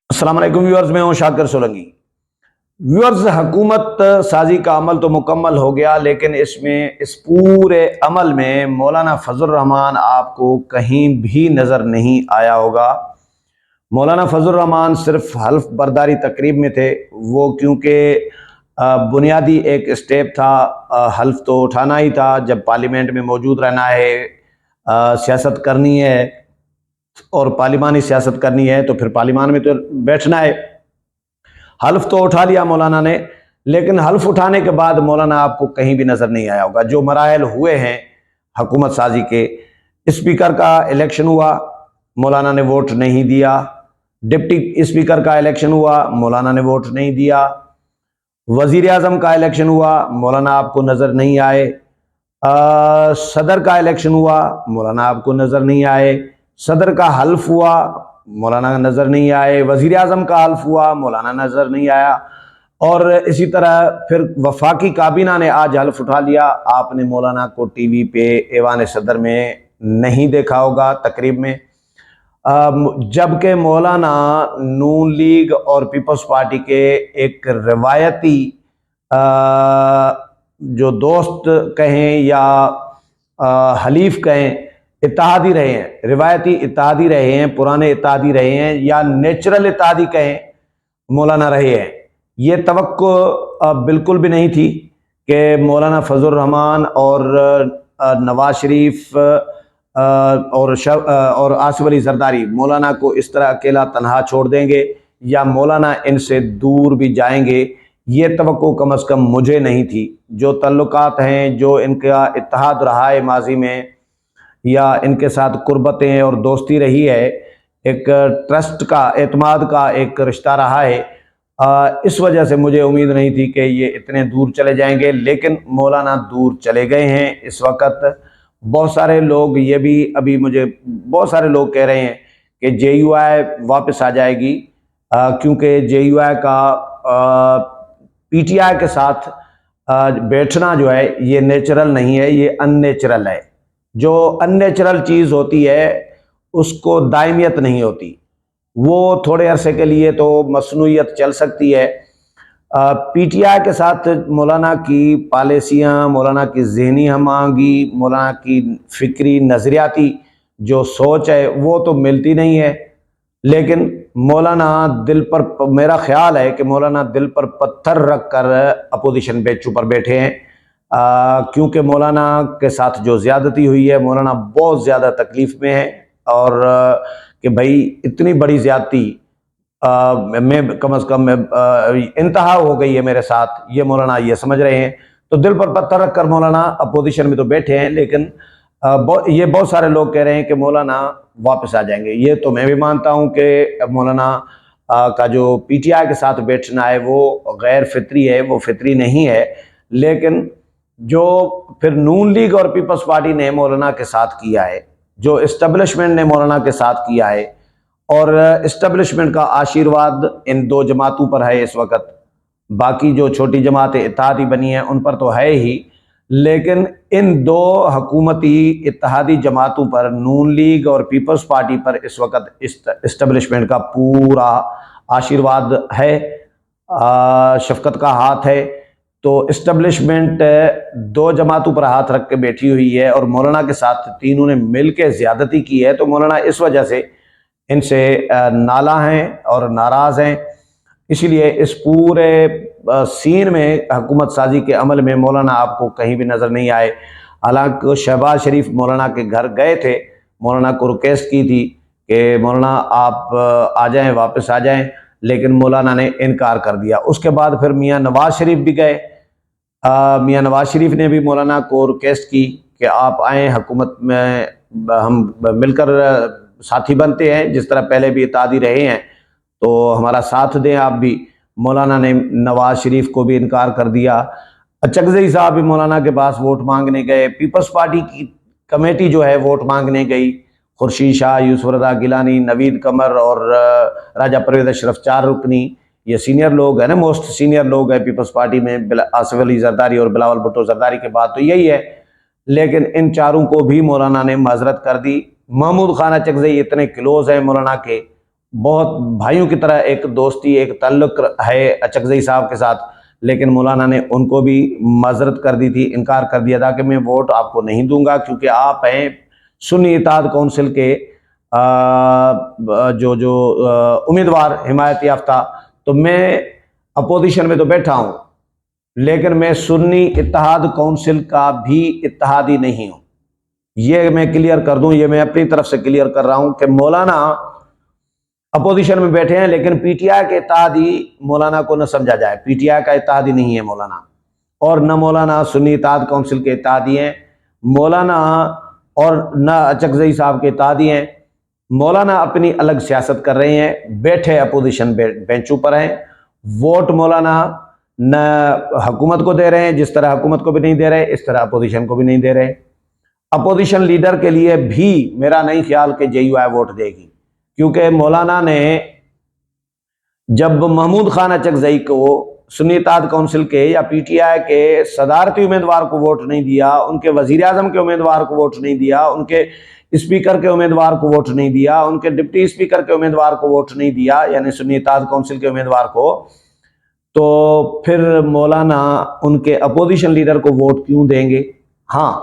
السلام علیکم ویورز، میں ہوں شاکر سولنگی۔ ویورز، حکومت سازی کا عمل تو مکمل ہو گیا، لیکن اس پورے عمل میں مولانا فضل الرحمان آپ کو کہیں بھی نظر نہیں آیا ہوگا۔ مولانا فضل الرحمان صرف حلف برداری تقریب میں تھے، وہ کیونکہ بنیادی ایک اسٹیپ تھا، حلف تو اٹھانا ہی تھا جب پارلیمنٹ میں موجود رہنا ہے، سیاست کرنی ہے اور پارلیمانی سیاست کرنی ہے تو پھر پارلیمان میں تو بیٹھنا ہے۔ حلف تو اٹھا لیا مولانا نے، لیکن حلف اٹھانے کے بعد مولانا آپ کو کہیں بھی نظر نہیں آیا ہوگا۔ جو مراحل ہوئے ہیں حکومت سازی کے، اسپیکر کا الیکشن ہوا، مولانا نے ووٹ نہیں دیا۔ ڈپٹی اسپیکر کا الیکشن ہوا، مولانا نے ووٹ نہیں دیا۔ وزیر اعظم کا الیکشن ہوا، مولانا آپ کو نظر نہیں آئے۔ صدر کا الیکشن ہوا، مولانا آپ کو نظر نہیں آئے۔ صدر کا حلف ہوا، مولانا نظر نہیں آئے۔ وزیر اعظم کا حلف ہوا، مولانا نظر نہیں آیا۔ اور اسی طرح پھر وفاقی کابینہ نے آج حلف اٹھا لیا۔ آپ نے مولانا کو ٹی وی پہ ایوان صدر میں نہیں دیکھا ہوگا تقریب میں، جبکہ مولانا نون لیگ اور پیپلز پارٹی کے ایک روایتی جو دوست کہیں یا حلیف کہیں، اتحادی رہے ہیں، روایتی اتحادی رہے ہیں، پرانے اتحادی رہے ہیں، یا نیچرل اتحادی کہیں، مولانا رہے ہیں۔ یہ توقع بالکل بھی نہیں تھی کہ مولانا فضل الرحمان اور نواز شریف اور آصف علی زرداری مولانا کو اس طرح اکیلا تنہا چھوڑ دیں گے یا مولانا ان سے دور بھی جائیں گے۔ یہ توقع کم از کم مجھے نہیں تھی۔ جو تعلقات ہیں، جو ان کا اتحاد رہا ہے ماضی میں، یا ان کے ساتھ قربتیں اور دوستی رہی ہے، ایک ٹرسٹ کا، اعتماد کا ایک رشتہ رہا ہے، اس وجہ سے مجھے امید نہیں تھی کہ یہ اتنے دور چلے جائیں گے، لیکن مولانا دور چلے گئے ہیں اس وقت۔ بہت سارے لوگ یہ بھی ابھی مجھے بہت سارے لوگ کہہ رہے ہیں کہ جے یو آئی واپس آ جائے گی، کیونکہ جے یو آئی کا پی ٹی آئی کے ساتھ بیٹھنا جو ہے یہ نیچرل نہیں ہے، یہ ان نیچرل ہے۔ جو ان نیچرل چیز ہوتی ہے اس کو دائمیت نہیں ہوتی، وہ تھوڑے عرصے کے لیے تو مصنوعیت چل سکتی ہے۔ پی ٹی آئی کے ساتھ مولانا کی پالیسیاں، مولانا کی ذہنی ہم آہنگی، مولانا کی فکری نظریاتی جو سوچ ہے وہ تو ملتی نہیں ہے، لیکن مولانا دل پر، میرا خیال ہے کہ مولانا دل پر پتھر رکھ کر اپوزیشن بینچوں پر بیٹھے ہیں، کیونکہ مولانا کے ساتھ جو زیادتی ہوئی ہے، مولانا بہت زیادہ تکلیف میں ہے، اور کہ بھائی اتنی بڑی زیادتی میں کم از کم انتہا ہو گئی ہے میرے ساتھ، یہ مولانا یہ سمجھ رہے ہیں۔ تو دل پر پتھر رکھ کر مولانا اپوزیشن میں تو بیٹھے ہیں، لیکن یہ بہت سارے لوگ کہہ رہے ہیں کہ مولانا واپس آ جائیں گے۔ یہ تو میں بھی مانتا ہوں کہ مولانا کا جو پی ٹی آئی کے ساتھ بیٹھنا ہے وہ غیر فطری ہے، وہ فطری نہیں ہے، لیکن جو پھر نون لیگ اور پیپلز پارٹی نے مولانا کے ساتھ کیا ہے، جو اسٹیبلشمنٹ نے مولانا کے ساتھ کیا ہے، اور اسٹیبلشمنٹ کا آشیرواد ان دو جماعتوں پر ہے اس وقت، باقی جو چھوٹی جماعتیں اتحادی بنی ہیں ان پر تو ہے ہی، لیکن ان دو حکومتی اتحادی جماعتوں پر، نون لیگ اور پیپلز پارٹی پر اس وقت اسٹیبلشمنٹ کا پورا آشیرواد ہے، شفقت کا ہاتھ ہے۔ تو اسٹیبلشمنٹ دو جماعتوں پر ہاتھ رکھ کے بیٹھی ہوئی ہے، اور مولانا کے ساتھ تینوں نے مل کے زیادتی کی ہے، تو مولانا اس وجہ سے ان سے نالاں ہیں اور ناراض ہیں۔ اسی لیے اس پورے سین میں، حکومت سازی کے عمل میں، مولانا آپ کو کہیں بھی نظر نہیں آئے۔ حالانکہ شہباز شریف مولانا کے گھر گئے تھے، مولانا کو ریکویسٹ کی تھی کہ مولانا آپ آ جائیں، واپس آ جائیں، لیکن مولانا نے انکار کر دیا۔ اس کے بعد پھر میاں نواز شریف بھی گئے، میاں نواز شریف نے بھی مولانا کو ریکویسٹ کی کہ آپ آئیں، حکومت میں ہم مل کر ساتھی بنتے ہیں، جس طرح پہلے بھی اتحادی رہے ہیں، تو ہمارا ساتھ دیں آپ بھی۔ مولانا نے نواز شریف کو بھی انکار کر دیا۔ چکزئی صاحب بھی مولانا کے پاس ووٹ مانگنے گئے، پیپلز پارٹی کی کمیٹی جو ہے ووٹ مانگنے گئی، خورشید شاہ، یوسف رضا گیلانی، نوید قمر اور راجہ پرویز اشرف، 4 رکنی، یہ سینئر لوگ ہیں نا، موسٹ سینئر لوگ ہیں پیپلز پارٹی میں، آصف علی زرداری اور بلاول بھٹو زرداری کے بعد تو یہی ہے، لیکن ان چاروں کو بھی مولانا نے معذرت کر دی۔ محمود خان چکزئی اتنے کلوز ہیں مولانا کے، بہت بھائیوں کی طرح ایک دوستی ایک تعلق ہے اچکزئی صاحب کے ساتھ، لیکن مولانا نے ان کو بھی معذرت کر دی تھی، انکار کر دیا تھا کہ میں ووٹ آپ کو نہیں دوں گا کیونکہ آپ ہیں سنی اتحاد کونسل کے جو امیدوار حمایت یافتہ، تو میں اپوزیشن میں تو بیٹھا ہوں لیکن میں سنی اتحاد کونسل کا بھی اتحادی نہیں ہوں۔ یہ میں کلیئر کر دوں، یہ میں اپنی طرف سے کلیئر کر رہا ہوں کہ مولانا اپوزیشن میں بیٹھے ہیں لیکن پی ٹی آئی کے اتحادی مولانا کو نہ سمجھا جائے، پی ٹی آئی کا اتحادی نہیں ہے مولانا، اور نہ مولانا سنی اتحاد کونسل کے اتحادی ہیں مولانا، اور نہ اچکزئی صاحب کے اتحادی ہیں۔ مولانا اپنی الگ سیاست کر رہے ہیں، بیٹھے اپوزیشن بینچوں پر ہیں، ووٹ مولانا نہ حکومت کو دے رہے ہیں، جس طرح حکومت کو بھی نہیں دے رہے اس طرح اپوزیشن کو بھی نہیں دے رہے۔ اپوزیشن لیڈر کے لیے بھی میرا نہیں خیال کہ جے یو آئی ووٹ دے گی، کیونکہ مولانا نے جب محمود خان اچکزئی کو سنی اتحاد کونسل کے یا پی ٹی آئی کے صدارتی امیدوار کو ووٹ نہیں دیا، ان کے وزیر اعظم کے امیدوار کو ووٹ نہیں دیا، ان کے اسپیکر کے امیدوار کو ووٹ نہیں دیا، ان کے ڈپٹی اسپیکر کے امیدوار کو ووٹ نہیں دیا، یعنی سنی اتحاد کونسل کے امیدوار کو، تو پھر مولانا ان کے اپوزیشن لیڈر کو ووٹ کیوں دیں گے؟ ہاں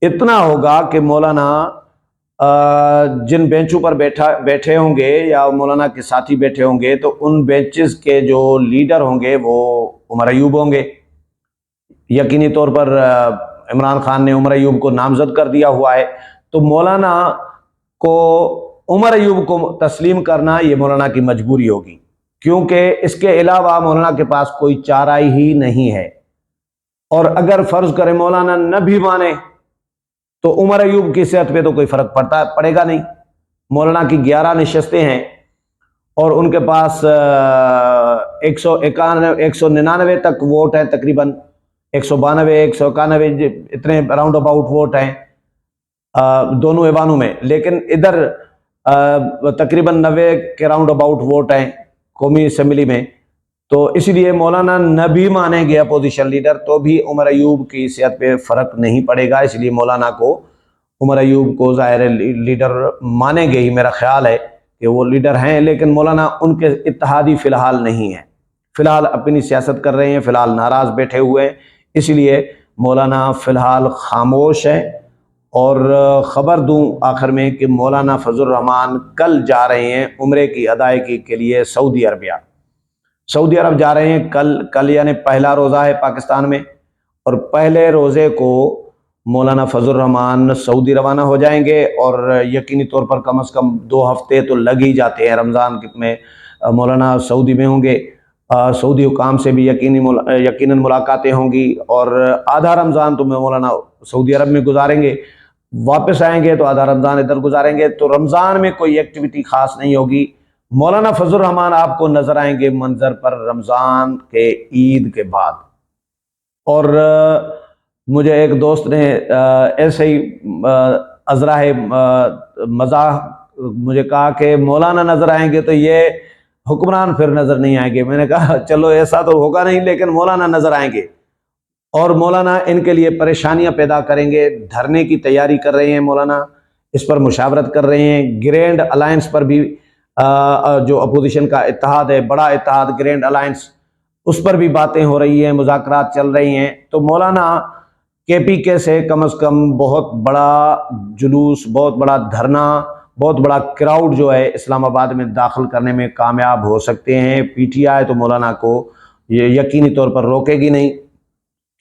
اتنا ہوگا کہ مولانا جن بینچوں پر بیٹھے ہوں گے یا مولانا کے ساتھی بیٹھے ہوں گے تو ان بینچز کے جو لیڈر ہوں گے وہ عمر ایوب ہوں گے۔ یقینی طور پر عمران خان نے عمر ایوب کو نامزد کر دیا ہوا ہے، تو مولانا کو عمر ایوب کو تسلیم کرنا یہ مولانا کی مجبوری ہوگی، کیونکہ اس کے علاوہ مولانا کے پاس کوئی چارہ ہی نہیں ہے۔ اور اگر فرض کرے مولانا نہ بھی مانے تو عمر ایوب کی صحت پہ تو کوئی فرق پڑے گا نہیں۔ مولانا کی 11 نشستیں ہیں اور ان کے پاس 199 تک ووٹ ہیں، تقریباً 192 191 اتنے راؤنڈ اباؤٹ ووٹ ہیں دونوں ایوانوں میں، لیکن ادھر تقریباً 90 کے راؤنڈ اباؤٹ ووٹ ہیں قومی اسمبلی میں، تو اس لیے مولانا نہ بھی مانیں گے اپوزیشن لیڈر تو بھی عمر ایوب کی صحت پہ فرق نہیں پڑے گا، اس لیے مولانا کو عمر ایوب کو ظاہر لیڈر مانیں گے ہی، میرا خیال ہے کہ وہ لیڈر ہیں، لیکن مولانا ان کے اتحادی فی الحال نہیں ہیں، فی الحال اپنی سیاست کر رہے ہیں، فی الحال ناراض بیٹھے ہوئے ہیں، اس لیے مولانا فی الحال خاموش ہیں۔ اور خبر دوں آخر میں کہ مولانا فضل الرحمان کل جا رہے ہیں عمرے کی ادائیگی کے لیے سعودی عربیہ، سعودی عرب جا رہے ہیں کل یعنی پہلا روزہ ہے پاکستان میں، اور پہلے روزے کو مولانا فضل الرحمان سعودی روانہ ہو جائیں گے، اور یقینی طور پر کم از کم 2 ہفتے تو لگ ہی جاتے ہیں رمضان میں، مولانا سعودی میں ہوں گے، سعودی حکام سے بھی یقیناً ملاقاتیں ہوں گی، اور آدھا رمضان تو مولانا سعودی عرب میں گزاریں گے، واپس آئیں گے تو آدھا رمضان ادھر گزاریں گے، تو رمضان میں کوئی ایکٹیویٹی خاص نہیں ہوگی۔ مولانا فضل الرحمان آپ کو نظر آئیں گے منظر پر رمضان کے عید کے بعد۔ اور مجھے ایک دوست نے ایسے ہی ازراہ مزاح مجھے کہا کہ مولانا نظر آئیں گے تو یہ حکمران پھر نظر نہیں آئیں گے، میں نے کہا چلو ایسا تو ہوگا نہیں، لیکن مولانا نظر آئیں گے، اور مولانا ان کے لیے پریشانیاں پیدا کریں گے، دھرنے کی تیاری کر رہے ہیں مولانا، اس پر مشاورت کر رہے ہیں، گرینڈ الائنس پر بھی جو اپوزیشن کا اتحاد ہے، بڑا اتحاد گرینڈ الائنس، اس پر بھی باتیں ہو رہی ہیں، مذاکرات چل رہی ہیں، تو مولانا کے پی کے سے کم از کم بہت بڑا جلوس، بہت بڑا دھرنا، بہت بڑا کراؤڈ جو ہے اسلام آباد میں داخل کرنے میں کامیاب ہو سکتے ہیں۔ پی ٹی آئی تو مولانا کو یہ یقینی طور پر روکے گی نہیں،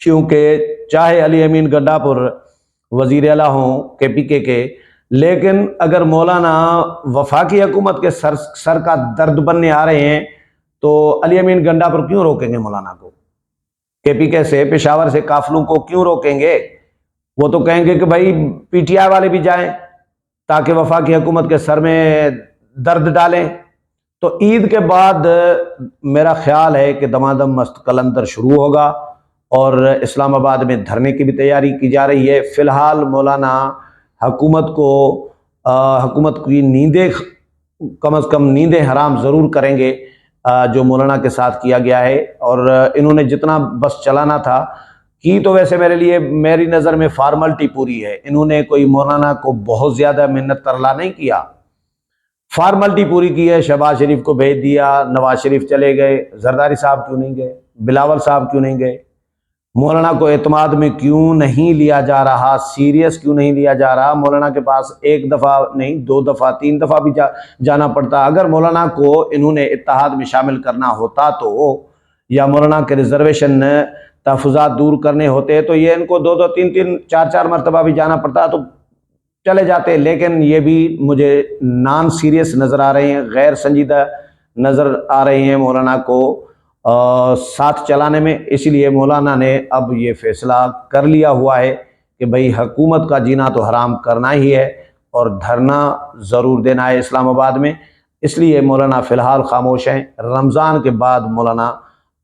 کیونکہ چاہے علی امین گڈھا پور وزیر اعلیٰ ہوں کے پی کے، لیکن اگر مولانا وفاقی حکومت کے سر کا درد بننے آ رہے ہیں تو علی امین گنڈا پر کیوں روکیں گے مولانا کو؟ کے پی کے سے پشاور سے قافلوں کو کیوں روکیں گے؟ وہ تو کہیں گے کہ بھائی پی ٹی آئی والے بھی جائیں تاکہ وفاقی حکومت کے سر میں درد ڈالیں۔ تو عید کے بعد میرا خیال ہے کہ دمادم مست قلندر شروع ہوگا، اور اسلام آباد میں دھرنے کی بھی تیاری کی جا رہی ہے۔ فی الحال مولانا حکومت کی نیندیں کم از کم نیندیں حرام ضرور کریں گے جو مولانا کے ساتھ کیا گیا ہے، اور انہوں نے جتنا بس چلانا تھا کی تو ویسے میری نظر میں فارملٹی پوری ہے، انہوں نے کوئی مولانا کو بہت زیادہ منت ترلا نہیں کیا، فارملٹی پوری کی ہے، شہباز شریف کو بھیج دیا، نواز شریف چلے گئے، زرداری صاحب کیوں نہیں گئے، بلاول صاحب کیوں نہیں گئے، مولانا کو اعتماد میں کیوں نہیں لیا جا رہا، سیریس کیوں نہیں لیا جا رہا؟ مولانا کے پاس ایک دفعہ نہیں، 2 دفعہ 3 دفعہ بھی جانا پڑتا۔ اگر مولانا کو انہوں نے اتحاد میں شامل کرنا ہوتا تو، یا مولانا کے ریزرویشن تحفظات دور کرنے ہوتے تو یہ ان کو 2 3 4 مرتبہ بھی جانا پڑتا تو چلے جاتے، لیکن یہ بھی مجھے نان سیریس نظر آ رہے ہیں، غیر سنجیدہ نظر آ رہے ہیں مولانا کو ساتھ چلانے میں۔ اس لیے مولانا نے اب یہ فیصلہ کر لیا ہوا ہے کہ بھئی حکومت کا جینا تو حرام کرنا ہی ہے اور دھرنا ضرور دینا ہے اسلام آباد میں۔ اس لیے مولانا فی الحال خاموش ہیں، رمضان کے بعد مولانا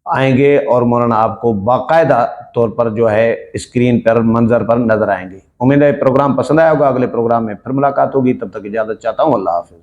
آئیں گے اور مولانا آپ کو باقاعدہ طور پر جو ہے اسکرین پر منظر پر نظر آئیں گے۔ امید ہے پروگرام پسند آیا ہوگا، اگلے پروگرام میں پھر ملاقات ہوگی، تب تک اجازت چاہتا ہوں، اللہ حافظ۔